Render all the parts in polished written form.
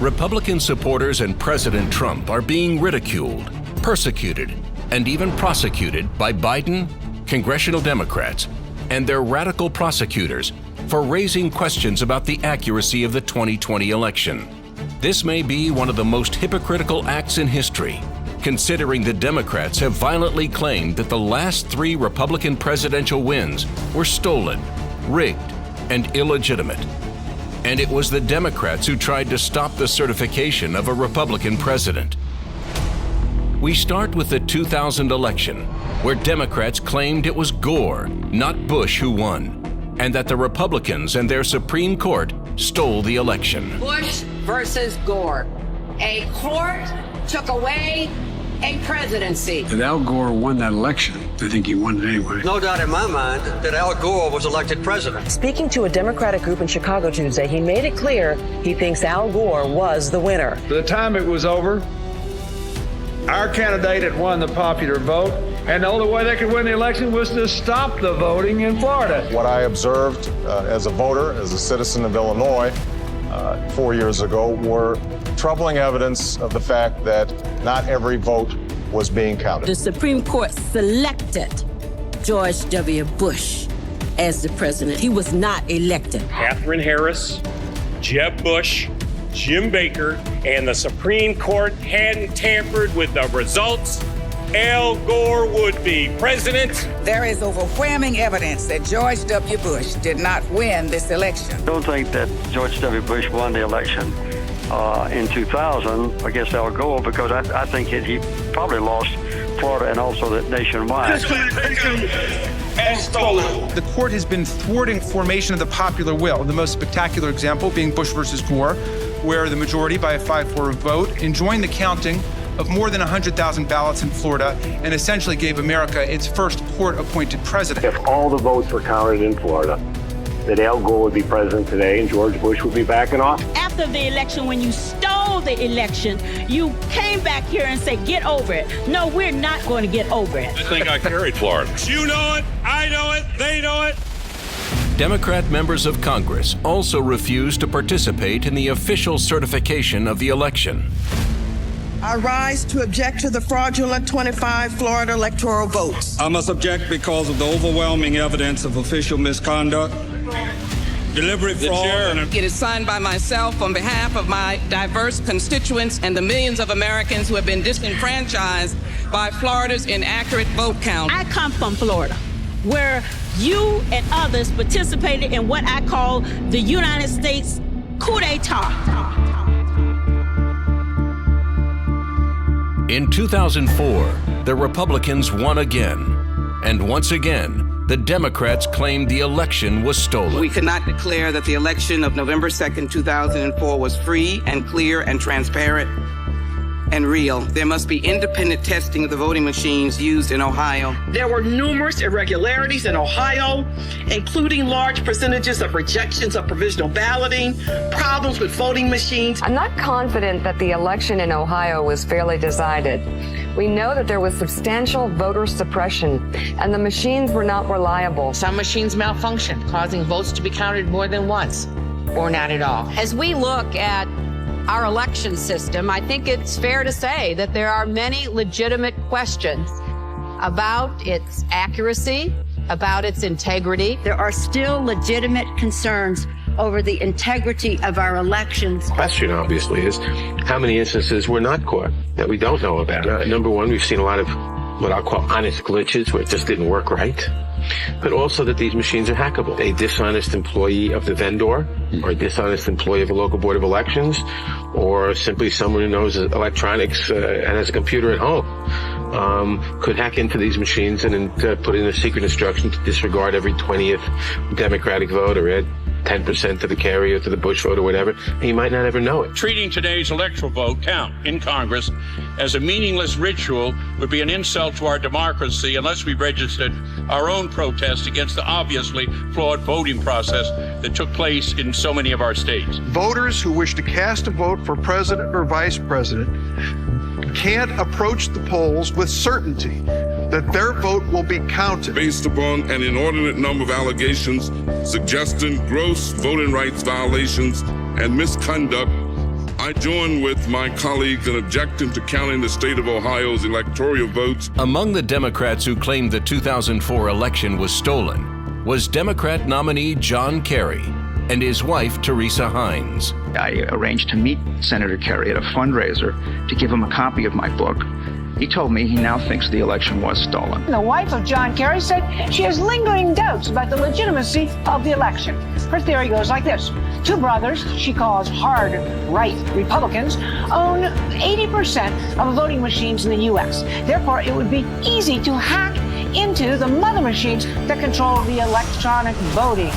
Republican supporters and President Trump are being ridiculed, persecuted, and even prosecuted by Biden, congressional Democrats, and their radical prosecutors for raising questions about the accuracy of the 2020 election. This may be one of the most hypocritical acts in history, considering the Democrats have violently claimed that the last 3 Republican presidential wins were stolen, rigged, and illegitimate. And it was the Democrats who tried to stop the certification of a Republican president. We start with the 2000 election, where Democrats claimed it was Gore, not Bush, who won, and that the Republicans and their Supreme Court stole the election. Bush versus Gore. A court took away a presidency. If Al Gore won that election, I think he won it anyway. No doubt in my mind that Al Gore was elected president. Speaking to a Democratic group in Chicago Tuesday, he made it clear he thinks Al Gore was the winner. By the time it was over, our candidate had won the popular vote, and the only way they could win the election was to stop the voting in Florida. What I observed as a voter, as a citizen of Illinois 4 years ago, were troubling evidence of the fact that not every vote was being counted. The Supreme Court selected George W. Bush as the president. He was not elected. Katherine Harris, Jeb Bush, Jim Baker, and the Supreme Court hadn't tampered with the results, Al Gore would be president. There is overwhelming evidence that George W. Bush did not win this election. I don't think that George W. Bush won the election in 2000 against Al Gore, because I think he probably lost Florida and also the nationwide. And stolen. The court has been thwarting formation of the popular will, the most spectacular example being Bush versus Gore, where the majority, by a 5-4 vote, enjoined the counting of more than 100,000 ballots in Florida and essentially gave America its first court-appointed president. If all the votes were counted in Florida, that Al Gore would be president today and George Bush would be back in office. After the election, when you stole the election, you came back here and said, get over it. No, we're not going to get over it. I think I carried Florida. You know it, I know it, they know it. Democrat members of Congress also refused to participate in the official certification of the election. I rise to object to the fraudulent 25 Florida electoral votes. I must object because of the overwhelming evidence of official misconduct, deliberate fraud. It is signed by myself on behalf of my diverse constituents and the millions of Americans who have been disenfranchised by Florida's inaccurate vote count. I come from Florida, where you and others participated in what I call the United States coup d'etat. In 2004, the Republicans won again, and once again, the Democrats claimed the election was stolen. We cannot declare that the election of November 2nd, 2004 was free and clear and transparent and real. There must be independent testing of the voting machines used in Ohio. There were numerous irregularities in Ohio, including large percentages of rejections of provisional balloting, problems with voting machines. I'm not confident that the election in Ohio was fairly decided. We know that there was substantial voter suppression, and the machines were not reliable. Some machines malfunctioned, causing votes to be counted more than once, or not at all. As we look at our election system, I think it's fair to say that there are many legitimate questions about its accuracy, about its integrity. There are still legitimate concerns over the integrity of our elections. The question, obviously, is how many instances were not caught that we don't know about. Number one, we've seen a lot of what I'll call honest glitches where it just didn't work right. But also that these machines are hackable. A dishonest employee of the vendor, or a dishonest employee of a local board of elections, or simply someone who knows electronics and has a computer at home, could hack into these machines and put in a secret instruction to disregard every 20th Democratic vote or add 10% to the carrier, to the Bush vote or whatever, and you might not ever know it. Treating today's electoral vote count in Congress as a meaningless ritual would be an insult to our democracy unless we registered our own protest against the obviously flawed voting process that took place in so many of our states. Voters who wish to cast a vote for president or vice president can't approach the polls with certainty that their vote will be counted. Based upon an inordinate number of allegations suggesting gross voting rights violations and misconduct, I join with my colleagues in objecting to counting the state of Ohio's electoral votes. Among the Democrats who claimed the 2004 election was stolen was Democrat nominee John Kerry and his wife, Teresa Hines. I arranged to meet Senator Kerry at a fundraiser to give him a copy of my book. He told me he now thinks the election was stolen. The wife of John Kerry said she has lingering doubts about the legitimacy of the election. Her theory goes like this. Two brothers, she calls hard right Republicans, own 80% of the voting machines in the U.S. Therefore, it would be easy to hack into the mother machines that control the electronic voting.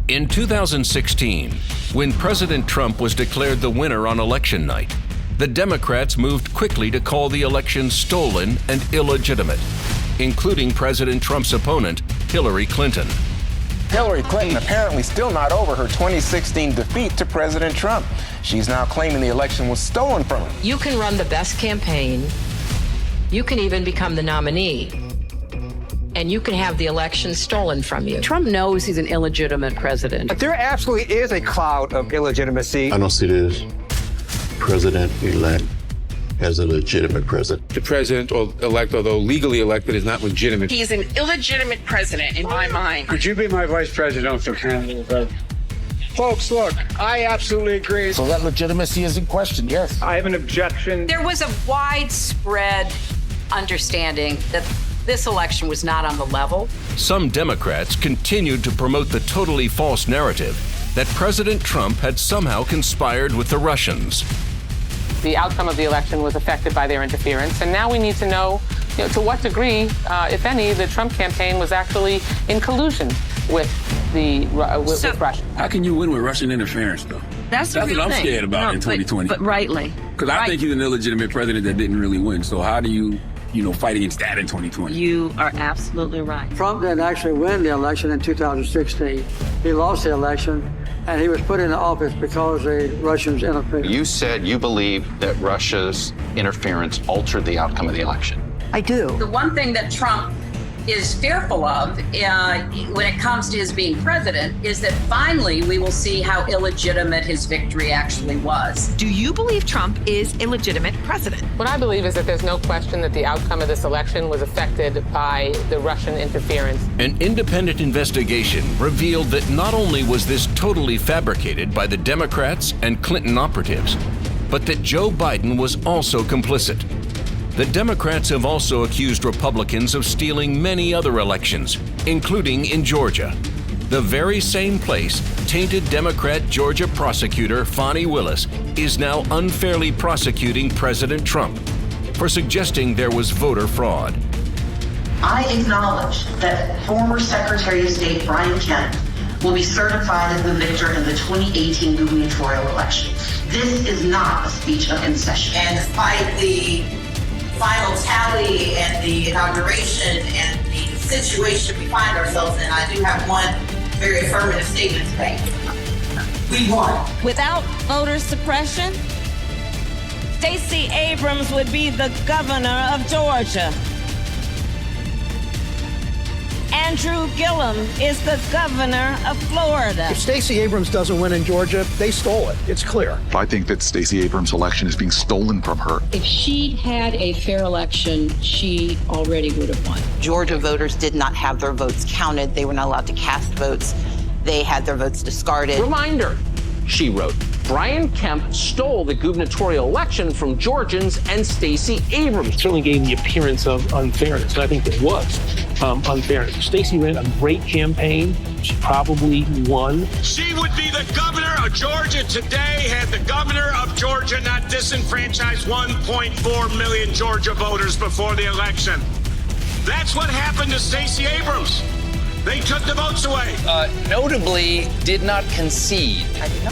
In 2016, when President Trump was declared the winner on election night, the Democrats moved quickly to call the election stolen and illegitimate, including President Trump's opponent, Hillary Clinton. Hillary Clinton apparently still not over her 2016 defeat to President Trump. She's now claiming the election was stolen from her. You can run the best campaign. You can even become the nominee. And you can have the election stolen from you. Trump knows he's an illegitimate president. But there absolutely is a cloud of illegitimacy. I don't see this president-elect as a legitimate president. The president-elect, although legally elected, is not legitimate. He is an illegitimate president in my mind. Could you be my vice presidential candidate? Folks, look, I absolutely agree. So that legitimacy is in question, yes. I have an objection. There was a widespread understanding that this election was not on the level. Some Democrats continued to promote the totally false narrative that President Trump had somehow conspired with the Russians. The outcome of the election was affected by their interference, and now we need to know, to what degree, if any, the Trump campaign was actually in collusion with Russia. How can you win with Russian interference, though? That's what I'm scared about in 2020. But rightly. Because I think he's an illegitimate president that didn't really win. So how do you fight against that in 2020? You are absolutely right. Trump didn't actually win the election in 2016. He lost the election, and he was put into office because the Russians interfered. You said you believe that Russia's interference altered the outcome of the election. I do. The one thing that Trump is fearful of when it comes to his being president is that finally we will see how illegitimate his victory actually was. Do you believe Trump is a legitimate president? What I believe is that there's no question that the outcome of this election was affected by the Russian interference. An independent investigation revealed that not only was this totally fabricated by the Democrats and Clinton operatives, but that Joe Biden was also complicit. The Democrats have also accused Republicans of stealing many other elections, including in Georgia. The very same place tainted Democrat Georgia prosecutor Fani Willis is now unfairly prosecuting President Trump for suggesting there was voter fraud. I acknowledge that former Secretary of State Brian Kemp will be certified as the victor in the 2018 gubernatorial election. This is not a speech of concession. And despite the final tally and the inauguration and the situation we find ourselves in, I do have one very affirmative statement to make. We won. Without voter suppression, Stacey Abrams would be the governor of Georgia. Andrew Gillum is the governor of Florida. If Stacey Abrams doesn't win in Georgia, they stole it. It's clear. I think that Stacey Abrams' election is being stolen from her. If she'd had a fair election, she already would have won. Georgia voters did not have their votes counted. They were not allowed to cast votes. They had their votes discarded. Reminder, she wrote, Brian Kemp stole the gubernatorial election from Georgians and Stacey Abrams. Certainly gave the appearance of unfairness, and I think there was unfairness. Stacey ran a great campaign. She probably won. She would be the governor of Georgia today had the governor of Georgia not disenfranchised 1.4 million Georgia voters before the election. That's what happened to Stacey Abrams. They took the votes away. Notably, did not concede.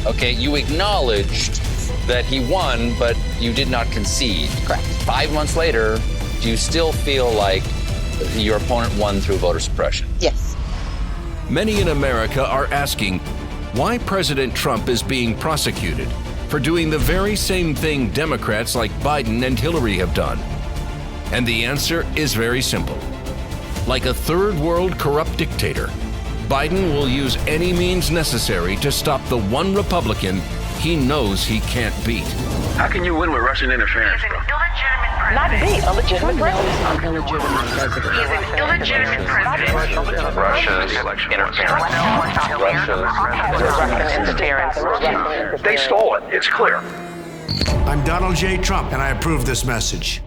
Okay, you acknowledged that he won, but you did not concede. Correct. 5 months later, do you still feel like your opponent won through voter suppression? Yes. Many in America are asking why President Trump is being prosecuted for doing the very same thing Democrats like Biden and Hillary have done. And the answer is very simple. Like a third world corrupt dictator, Biden will use any means necessary to stop the one Republican he knows he can't beat. How can you win with Russian interference, bro? Not be a legitimate president. He's an illegitimate president. Russia's interference. They stole it. It's clear. I'm Donald J. Trump, and I approve this message.